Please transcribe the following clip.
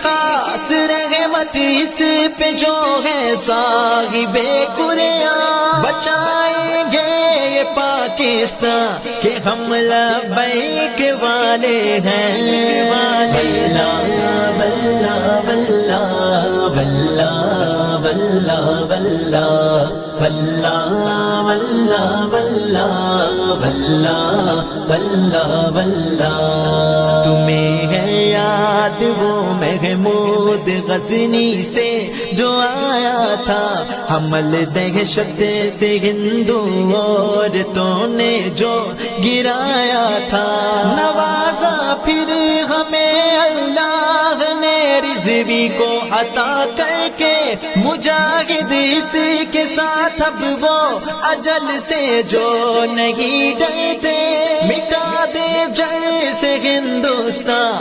خاص رحمت اس پہ جو ہے صاحب قرآن، بچائیں گے یہ پاکستان کہ ہم لبیک والے ہیں، واللہ واللہ واللہ واللہ واللہ واللہ واللہ واللہ واللہ واللہ واللہ۔ تمہیں ہے یاد وہ محمود غزنی سے جو آیا تھا، حمل دہشت سے ہندو عورتوں نے جو گرایا تھا، نوازا پھر ہمیں اللہ نے رضوی کو عطا کر کے، مجاہد اسی کے ساتھ اب وہ اجل سے جو نہیں ڈرتے، مٹا دے جڑ سے ہندوستان۔